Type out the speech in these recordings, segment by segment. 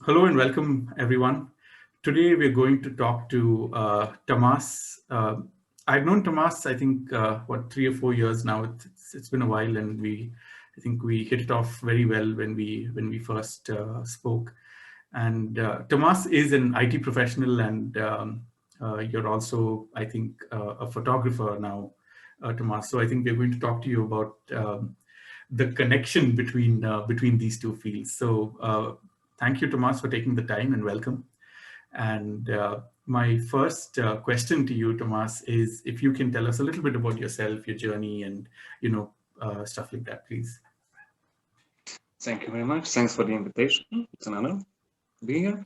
Hello and welcome, everyone. Today we're going to talk to Tamas. I've known Tamas, I think, 3 or 4 years now. It's been a while, and I think we hit it off very well when we first spoke. And Tamas is an IT professional, and you're also, I think, a photographer now, Tamas. So I think we're going to talk to you about the connection between these two fields. So. Thank you, Tomas, for taking the time and welcome. And my first question to you, Tomas, is if you can tell us a little bit about yourself, your journey, and stuff like that, please. Thank you very much. Thanks for the invitation. It's an honor to be here.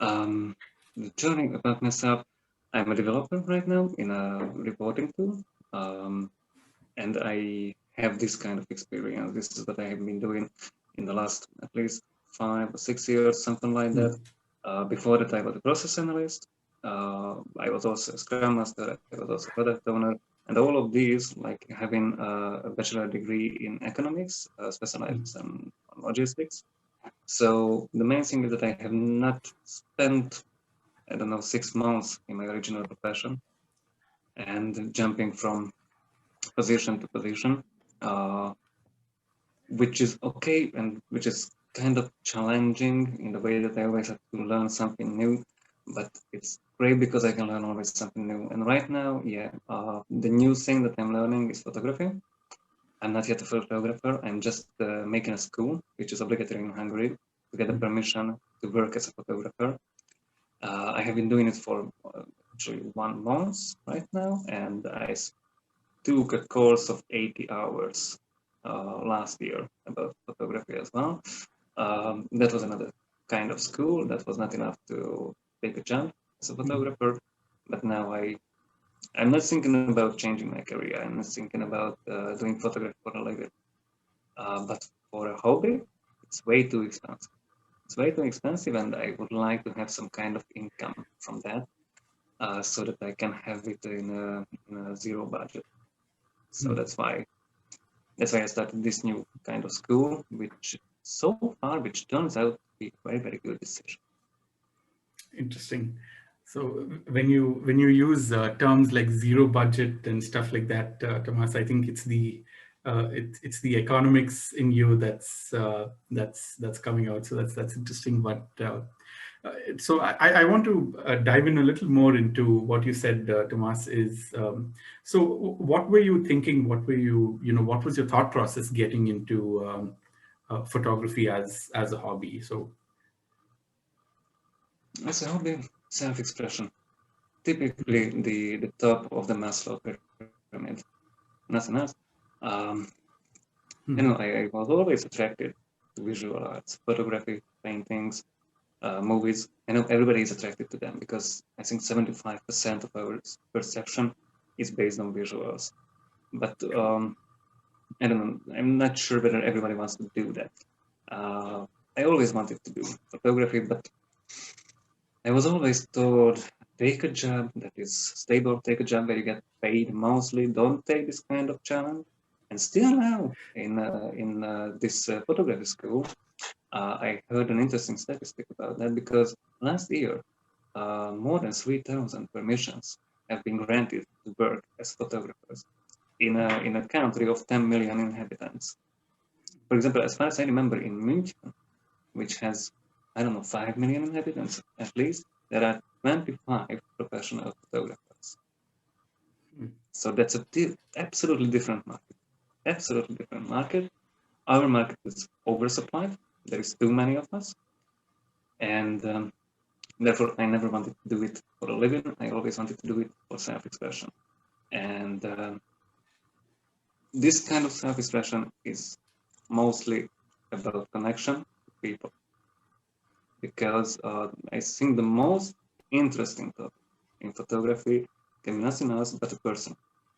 The journey about myself, I'm a developer right now in a reporting tool. And I have this kind of experience. This is what I have been doing in the last at least 5 or 6 years, something like that. Before that, I was a process analyst. I was also a Scrum Master. I was also a product owner. And all of these, like having a bachelor degree in economics, specialized in logistics. So the main thing is that I have not spent, 6 months in my original profession and jumping from position to position, which is okay and which is kind of challenging in the way that I always have to learn something new, but it's great because I can learn always something new. And right now, the new thing that I'm learning is photography. I'm not yet a photographer. I'm just making a school, which is obligatory in Hungary, to get the permission to work as a photographer. I have been doing it for actually 1 month right now, and I took a course of 80 hours last year about photography as well. That was another kind of school. That was not enough to take a jump as a photographer, but now I'm not thinking about changing my career. I'm not thinking about doing photography for a living. But for a hobby, it's way too expensive. It's way too expensive, and I would like to have some kind of income from that, so that I can have it in a zero budget. So that's why I started this new kind of school, which turns out to be a very, very good decision. Interesting. So when you use terms like zero budget and stuff like that, Tomas, I think it's the economics in you that's coming out. So that's interesting. But so I want to dive in a little more into what you said, Tomas. So what were you thinking? What was your thought process getting into photography as a hobby? So as a hobby, self-expression. Typically, the top of the Maslow pyramid, nothing else. I was always attracted to visual arts, photography, paintings, movies. I know everybody is attracted to them because I think 75% of our perception is based on visuals. But I don't know, I'm not sure whether everybody wants to do that. I always wanted to do photography, but I was always told, take a job that is stable, take a job where you get paid monthly, don't take this kind of challenge. And still now, in this photography school, I heard an interesting statistic about that because last year, more than 3,000 permissions have been granted to work as photographers in a country of 10 million inhabitants. For example, as far as I remember, in München, which has, 5 million inhabitants at least, there are 25 professional photographers. So that's absolutely different market. Absolutely different market. Our market is oversupplied. There is too many of us. And therefore, I never wanted to do it for a living. I always wanted to do it for self-expression. And this kind of self-expression is mostly about connection to people. Because I think the most interesting topic in photography can be nothing else but a person,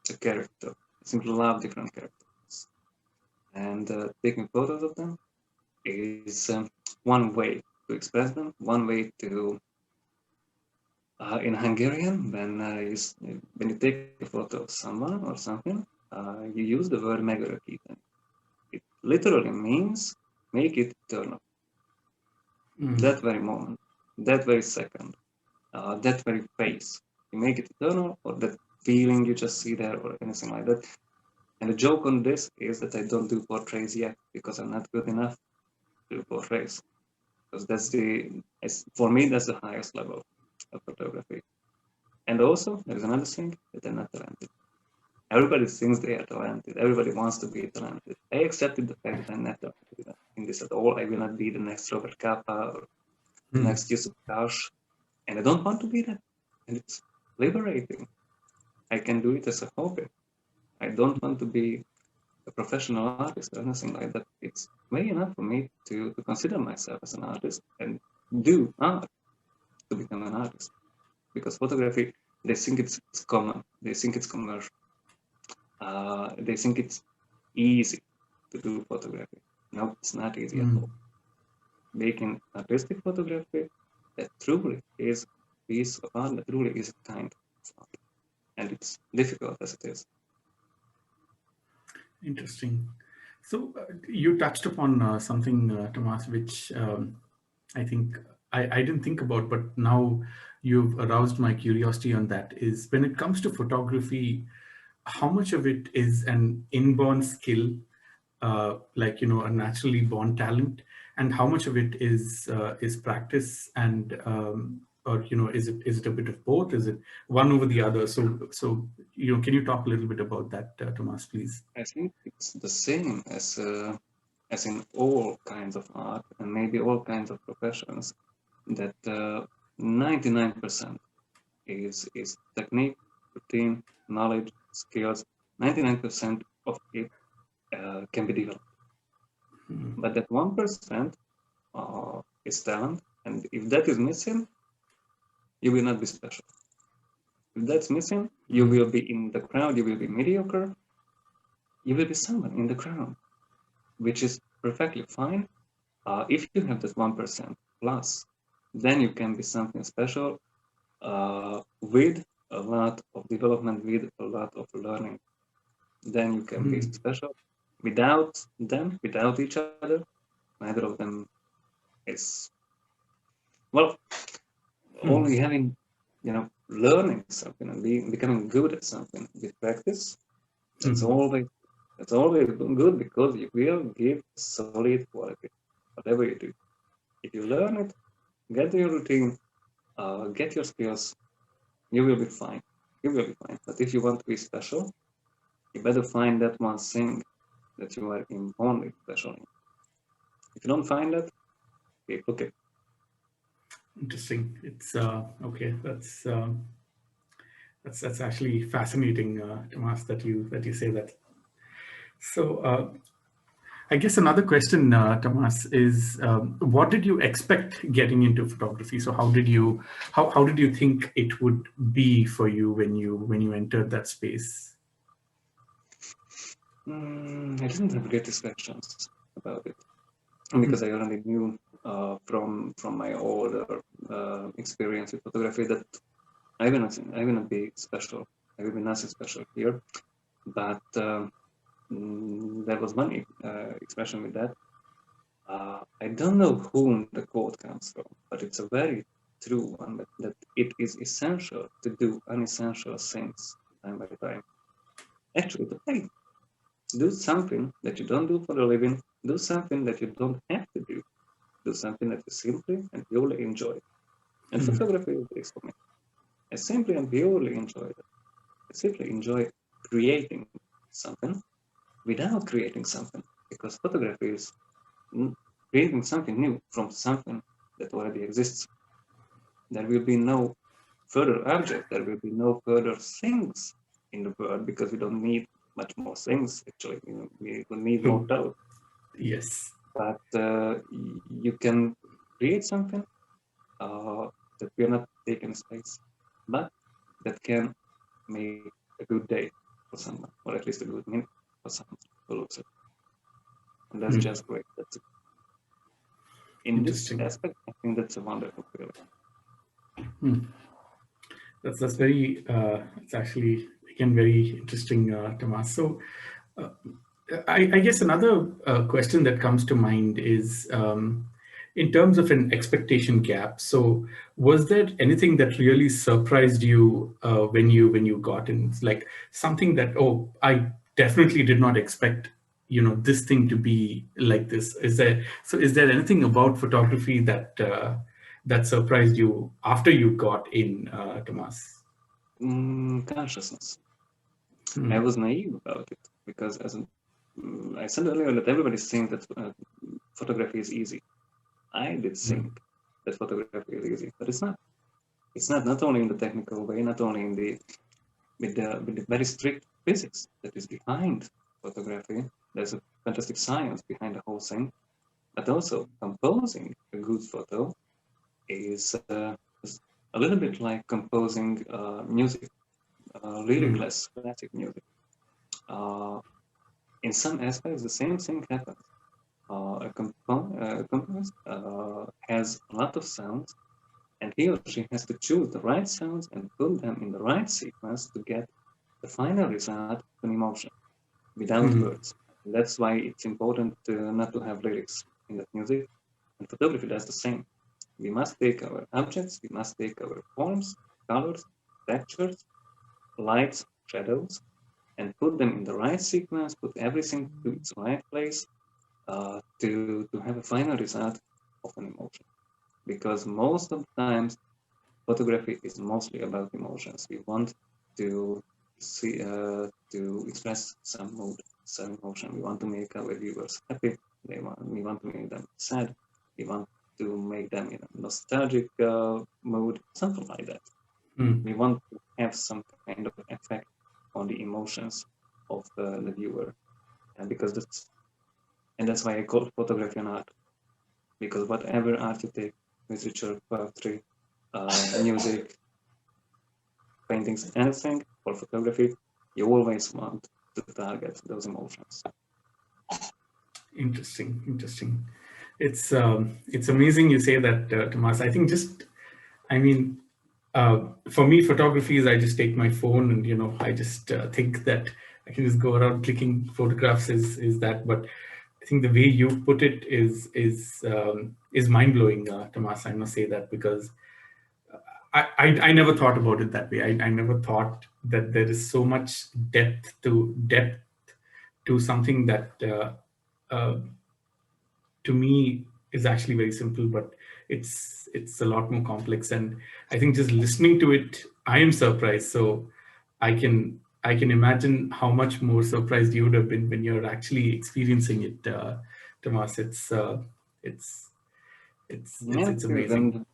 a character. I simply love different characters. And taking photos of them is one way to express them, one way to, in Hungarian, when you take a photo of someone or something, you use the word megörökíteni. It literally means make it eternal. That very moment, that very second, that very face. You make it eternal, or that feeling you just see there, or anything like that. And the joke on this is that I don't do portraits yet because I'm not good enough to do portraits. Because for me, that's the highest level of photography. And also, there's another thing that I'm not talented. Everybody thinks they are talented. Everybody wants to be talented. I accepted the fact that I'm not talented in this at all. I will not be the next Robert Capa or the next Yusuf Dash. And I don't want to be that. And it's liberating. I can do it as a hobby. I don't want to be a professional artist or anything like that. It's way enough for me to consider myself as an artist and do art to become an artist. Because photography, they think it's common. They think it's commercial. They think it's easy to do photography. No, it's not easy at all. Making artistic photography, that truly is a piece of art, that truly is a kind of art. And it's difficult as it is. Interesting. So you touched upon something, Tamas, which I think I didn't think about, but now you've aroused my curiosity on that, is when it comes to photography, how much of it is an inborn skill, like, you know, a naturally born talent, and how much of it is practice and or, you know, is it a bit of both? Is it one over the other? So you know, can you talk a little bit about that, Tamas, please? I think it's the same as in all kinds of art and maybe all kinds of professions, that 99% is technique, routine, knowledge, skills. 99% of it can be developed. But that 1% is talent, and if that is missing, you will not be special. If that's missing, you will be in the crowd, you will be mediocre, you will be someone in the crowd, which is perfectly fine. If you have that 1% plus, then you can be something special with a lot of development, with a lot of learning. Then you can be special. Without them, without each other, neither of them is, well, only having, you know, learning something and becoming good at something with practice. That's always good, because you will give solid quality, whatever you do. If you learn it, get your routine, get your skills, you will be fine. You will be fine. But if you want to be special, you better find that one thing that you are only special in. If you don't find that, okay. Interesting. It's okay. That's actually fascinating, Tomas, that you say that. So I guess another question, Tomas, is what did you expect getting into photography? So how did you think it would be for you when you entered that space? I didn't have great expectations about it, because I already knew from my older experience with photography that I will not be special. I will be nothing special here. But there was one expression with that. I don't know whom the quote comes from, but it's a very true one, that it is essential to do unessential things time by time. Actually, to play. Do something that you don't do for a living. Do something that you don't have to do. Do something that you simply and purely enjoy. And photography is this for me. I simply and purely enjoy it. I simply enjoy creating something without creating something, because photography is creating something new from something that already exists. There will be no further object, there will be no further things in the world, because we don't need much more things, actually. We will need more thought. Yes. But you can create something that will not take any space, but that can make a good day for someone, or at least a good minute for someone who looks at it. And that's just great. That's it. In this aspect, I think that's a wonderful feeling. That's very. It's actually, again, very interesting, Tomas. So, I guess another question that comes to mind is, in terms of an expectation gap, so was there anything that really surprised you when you got in? It's like something that, oh, I definitely did not expect, this thing to be like this. Is there anything about photography that surprised you after you got in, Tamas? Consciousness. I was naive about it because, I said earlier, that everybody's saying that photography is easy. I did think that photography is easy, but it's not. It's not only in the technical way, not only in the with the very strict physics that is behind photography. There's a fantastic science behind the whole thing, but also composing a good photo is a little bit like composing music, lyricless classic music. In some aspects, the same thing happens. A composer has a lot of sounds, and he or she has to choose the right sounds and put them in the right sequence to get the final result of an emotion without words. That's why it's important not to have lyrics in that music. And photography does the same. We must take our objects, we must take our forms, colors, textures, lights, shadows, and put them in the right sequence, put everything to its right place to have a final result of an emotion. Because most of the times, photography is mostly about emotions. We want to see, to express some mood, some emotion. We want to make our viewers happy. We want to make them sad. We want to make them in a nostalgic mood, something like that. We want to have some kind of effect on the emotions of the viewer, and that's why I call photography an art. Because whatever art you take, literature, poetry, music, paintings, anything, or photography, you always want to target those emotions. Interesting. It's amazing you say that, Tomas. I think for me, photography is I just take my phone and I just think that I can just go around clicking photographs is that. But I think the way you put it is mind blowing, Tomas. I must say that because I never thought about it that way. I never thought that there is so much depth to something that uh, to me is actually very simple, but it's a lot more complex. And I think just listening to it, I am surprised. So I can imagine how much more surprised you would have been when you're actually experiencing it, Tomas. It's Yeah, it's true. amazing.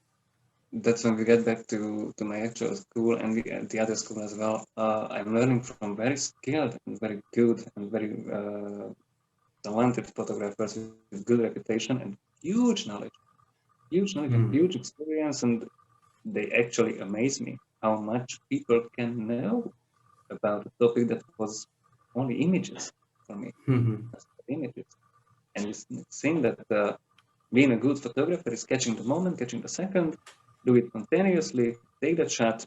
That's when we get back to my actual school and the other school as well. I'm learning from very skilled and very good and very talented photographers with good reputation and huge knowledge and huge experience, and they actually amaze me how much people can know about a topic that was only images for me, just images. And this thing that being a good photographer is catching the moment, catching the second, do it continuously, take that shot,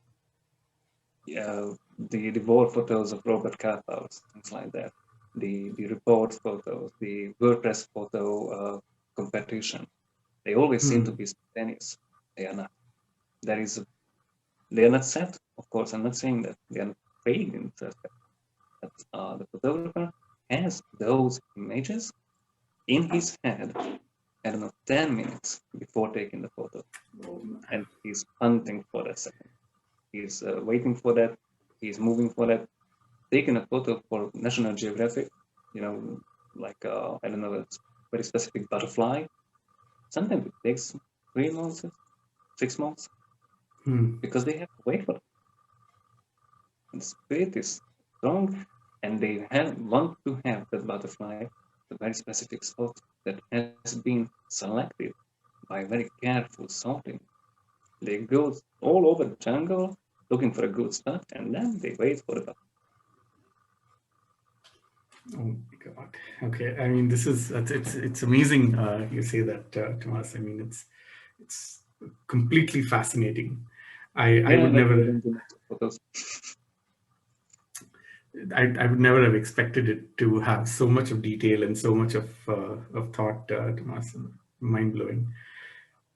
the war photos of Robert Capa, things like that, the report photos, the WordPress photo competition. They always seem to be spontaneous. They are not. They are not set. Of course, I'm not saying that they are not paid in this aspect. But the photographer has those images in his head, I don't know, 10 minutes before taking the photo. And he's hunting for that second. He's waiting for that. He's moving for that. Taking a photo for National Geographic, like, I don't know, a very specific butterfly. Sometimes it takes 3 months, 6 months, because they have to wait for it. And the spirit is strong, and they want to have that butterfly, a very specific spot that has been selected by very careful sorting. They go all over the jungle looking for a good spot, and then they wait for the butterfly. Oh my God. Okay. I mean, it's amazing. You say that, Tomas. I mean, it's completely fascinating. I Yeah, I would like never getting too much photos. I would never have expected it to have so much of detail and so much of thought, Tomas. Mind blowing.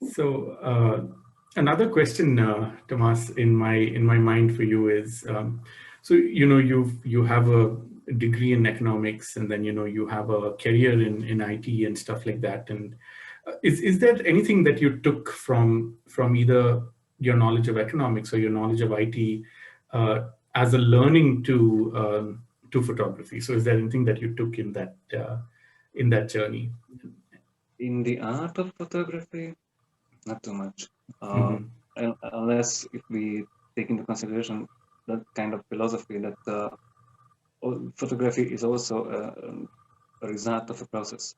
So another question, Tamas, in my mind for you is, so you have a degree in economics, and then you have a career in IT and stuff like that. And is there anything that you took from either your knowledge of economics or your knowledge of IT as a learning to photography? So is there anything that you took in that journey? In the art of photography, not too much. Hmm. Unless if we take into consideration that kind of philosophy that photography is also a result of a process.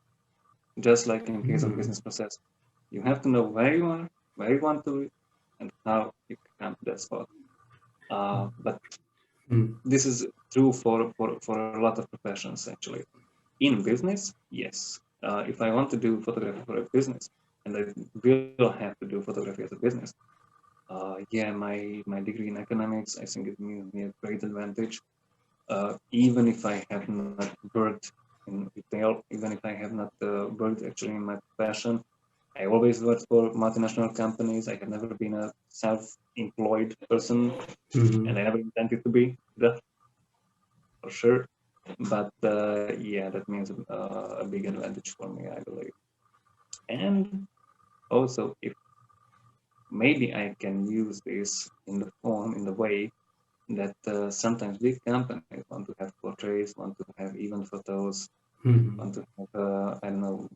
Just like in case of business process, you have to know where you are, where you want to be, and how you can come to that spot. But this is true for a lot of professions actually. In business, yes. If I want to do photography for a business, and I will have to do photography as a business, yeah, my degree in economics, I think it gives me a great advantage. Even if I have not worked in retail, even if I have not worked actually in my passion, I always worked for multinational companies. I have never been a self-employed person, and I never intended to be that for sure. But yeah, that means a big advantage for me, I believe. And also, if maybe I can use this in the form, in the way that sometimes big companies want to have portraits, want to have event photos, want to have, I don't know,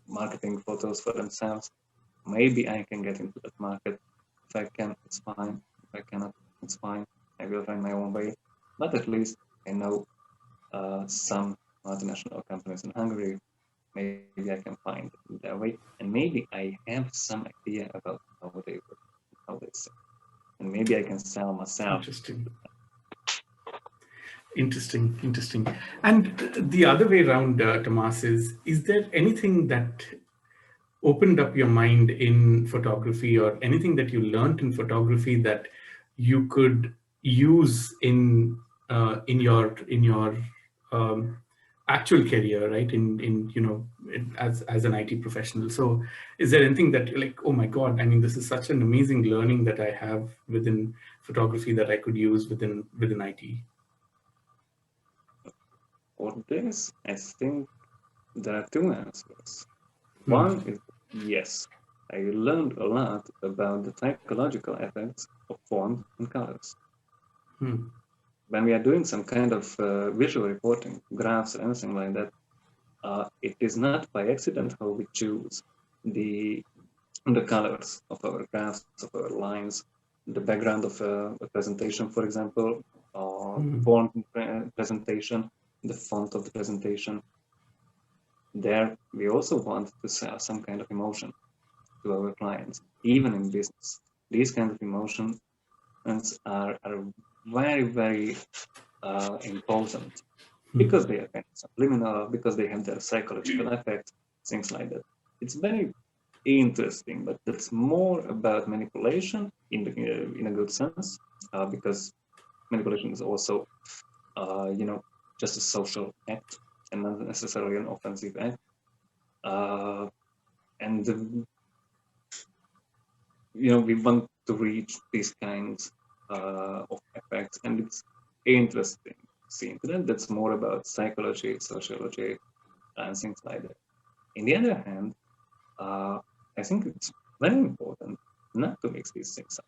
marketing photos for themselves. Maybe I can get into that market. If I can, it's fine. If I cannot, it's fine. I will find my own way. But at least I know some multinational companies in Hungary. Maybe I can find their way, and maybe I have some idea about how they work, how they sell, and maybe I can sell myself. Interesting. Interesting. And the other way around, Tomas, is there anything that opened up your mind in photography, or anything that you learned in photography that you could use in your actual career, right? As an IT professional. So, is there anything that you're like, oh my God, I mean, this is such an amazing learning that I have within photography that I could use within IT? For this, I think there are two answers. One is yes, I learned a lot about the psychological effects of form and colors. When we are doing some kind of visual reporting, graphs or anything like that, it is not by accident how we choose the colors of our graphs, of our lines, the background of a presentation, for example, or font presentation, the font of the presentation. There, we also want to sell some kind of emotion to our clients, even in business. These kind of emotions are very important because they are kind of subliminal, because they have their psychological effects, things like that. It's very interesting, but it's more about manipulation in a good sense, because manipulation is also, just a social act and not necessarily an offensive act. And we want to reach these kinds of effects, and it's interesting to see internet that's more about psychology, sociology, and things like that. In the other hand, I think it's very important not to mix these things up.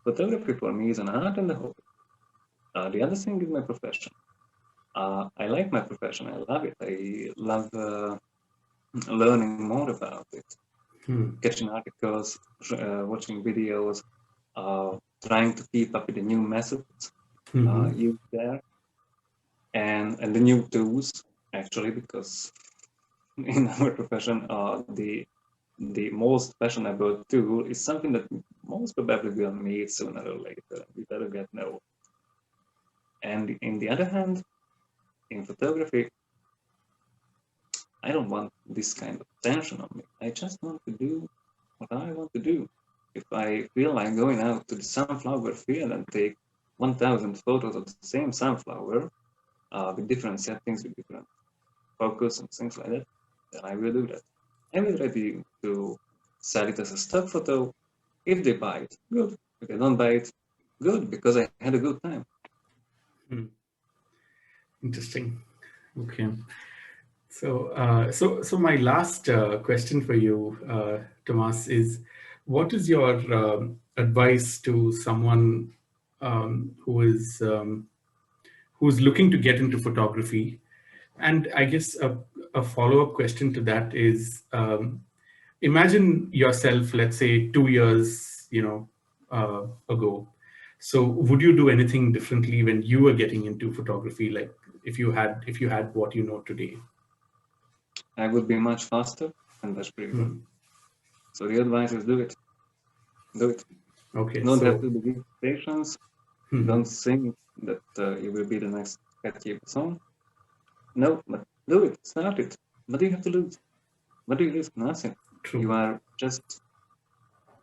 Photography for me is an art and a hobby. The other thing is my profession. I like my profession. I love it. I love learning more about it. Catching articles, watching videos, trying to keep up with the new methods used there, and the new tools, actually, because in our profession, the most fashionable tool is something that most probably will meet sooner or later. We better get know. And in the other hand, in photography, I don't want this kind of tension on me. I just want to do what I want to do. If I feel like going out to the sunflower field and take 1,000 photos of the same sunflower with different settings, with different focus and things like that, then I will do that. I will ready to sell it as a stock photo. If they buy it, good. If they don't buy it, good, because I had a good time. Interesting. Okay. So my last question for you, Tamas, is what is your advice to someone who is who's looking to get into photography? And I guess a follow-up question to that is, imagine yourself, let's say 2 years, ago. So would you do anything differently when you were getting into photography? Like if you had what you know today? I would be much faster and much braver. Hmm. So the advice is do it. Do it. Okay, Don't have so to be patience. Don't think that you will be the next Cartier Bresson. No, but do it. Start it. What do you have to lose? What do you lose? Nothing. You true. are just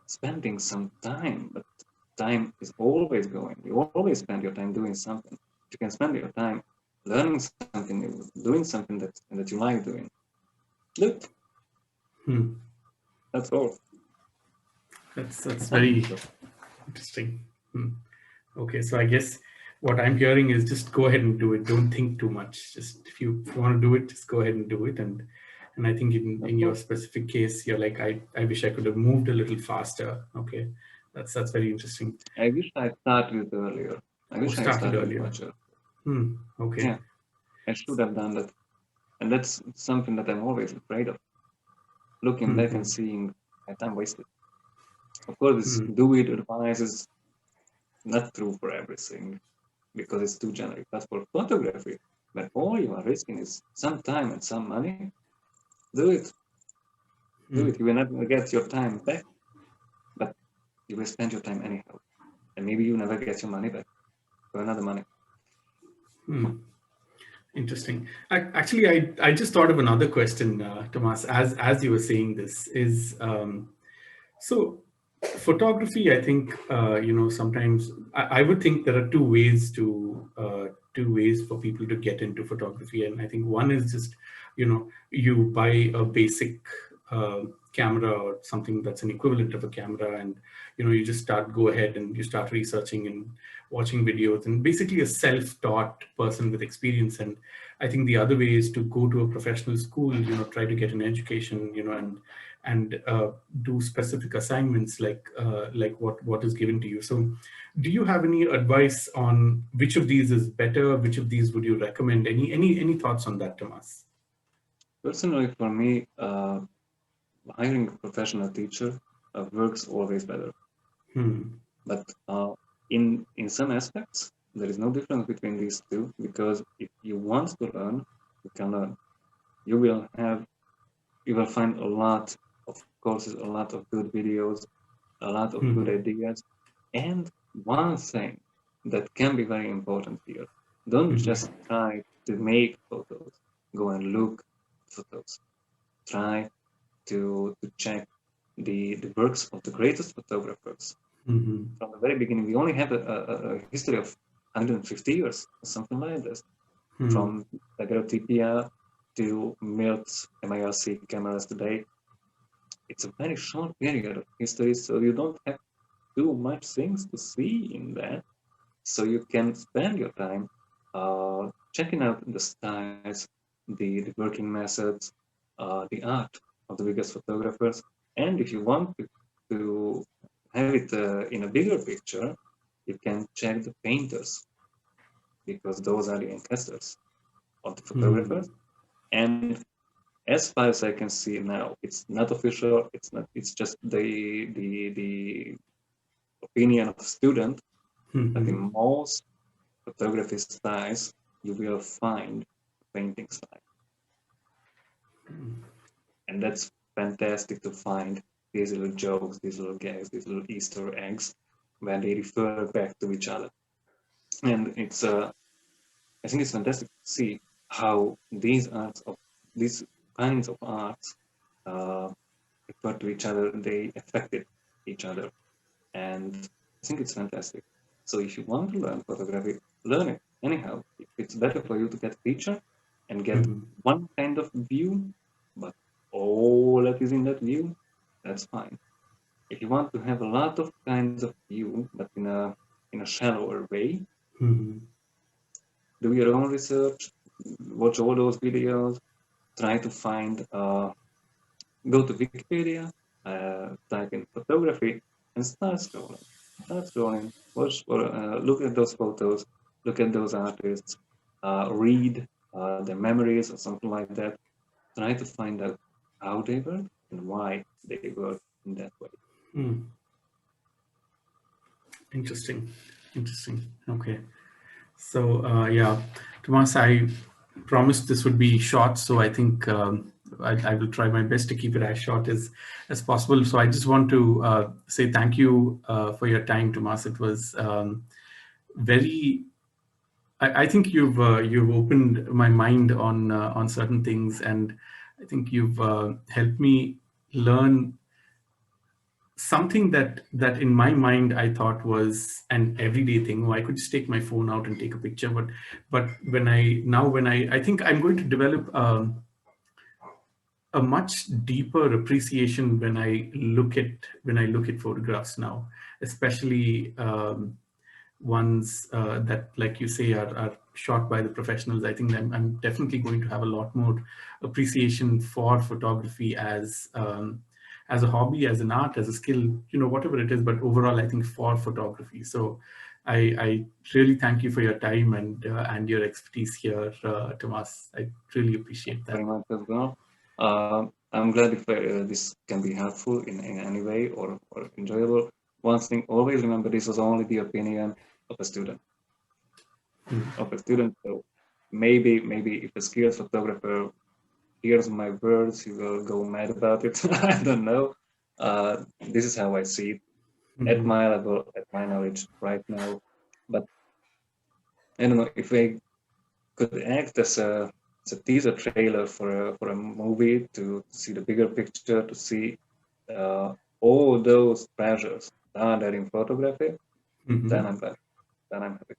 spending some time, but time is always going. You always spend your time doing something. You can spend your time learning something new, doing something that you like doing. Do it. Hmm. That's all. That's I think very so. interesting. Hmm. Okay, so I guess what I'm hearing is just go ahead and do it. Don't think too much. Just if you want to do it, just go ahead and do it. And I think Of in your course. specific case, you're like, I wish I could have moved a little faster. Okay, that's very interesting. I wish I started earlier. I Or wish I had started started earlier. much earlier. Okay. Yeah, I should have done that. And that's something that I'm always afraid of. Looking back and Hmm. seeing my time wasted. Of course, this Hmm. do it advice is not true for everything because it's too generic. But for photography, when all you are risking is some time and some money, do it. Do Hmm. it. You will not get your time back, but you will spend your time anyhow. And maybe you never get your money back for another money. Hmm. Interesting. I just thought of another question, Tomas, as you were saying this is so photography. I think sometimes I would think there are two ways for people to get into photography, and I think one is just you buy a basic camera or something that's an equivalent of a camera, and you just go ahead and you start researching and watching videos, and basically a self-taught person with experience. And I think the other way is to go to a professional school, try to get an education, and do specific assignments like what is given to you. So do you have any advice on which of these is better? Which of these would you recommend? Any thoughts on that, Tomas? Personally, for me, hiring a professional teacher works always better. Hmm. But in some aspects, there is no difference between these two because if you want to learn, you can learn. You will have you will find a lot of courses, a lot of good videos, a lot of good Hmm. ideas. And one thing that can be very important here, don't Hmm. just try to make photos, go and look at photos. Try to check the works of the greatest photographers. Hmm. From the very beginning, we only have a history of 150 years, something like this, Hmm. from daguerreotypia to MIRC cameras today. It's a very short period of history, so you don't have too much things to see in that. So you can spend your time checking out the styles, the working methods, the art of the biggest photographers. And if you want to have it in a bigger picture, you can check the painters because those are the ancestors of the Hmm. photographers. And as far as I can see now, it's not official. It's not. It's just the opinion of a student. But Hmm. in most photography styles, you will find painting style, and that's fantastic to find these little jokes, these little gags, these little Easter eggs when they refer back to each other. And I think it's fantastic to see how these kinds of arts uh, refer to each other, they affected each other. And I think it's fantastic. So if you want to learn photography, learn it anyhow. If it's better for you to get a teacher and get Hmm. one kind of view, but all that is in that view, that's fine. If you want to have a lot of kinds of view, but in a shallower way, do your own research, watch all those videos, try to find, go to Wikipedia, type in photography, and start scrolling. Start scrolling. Watch or look at those photos, look at those artists, read their memories or something like that. Try to find out how they work and why they work in that way. Interesting. Okay. So yeah, Tamas, I promised this would be short, so I think I will try my best to keep it as short as possible. So I just want to say thank you for your time, Tamas. It was very. I think you've opened my mind on certain things, and I think you've helped me learn something that in my mind I thought was an everyday thing. Oh, I could just take my phone out and take a picture, but when I think I'm going to develop a much deeper appreciation when I look at photographs now, especially ones that, like you say, are shot by the professionals. I think I'm definitely going to have a lot more appreciation for photography as a hobby, as an art, as a skill, whatever it is. But overall, I think for photography. So I really thank you for your time and your expertise here, Tamas. I really appreciate that. Very much as well. I'm glad if this can be helpful in any way or enjoyable. One thing, always remember this was only the opinion of a student. So maybe if a skilled photographer hears my words, he will go mad about it. I don't know. This is how I see it at my level, at my knowledge right now. But I don't know if I could act as a teaser trailer for a movie to see the bigger picture, to see all those treasures that are there in photography. Then I'm back. Then I'm happy.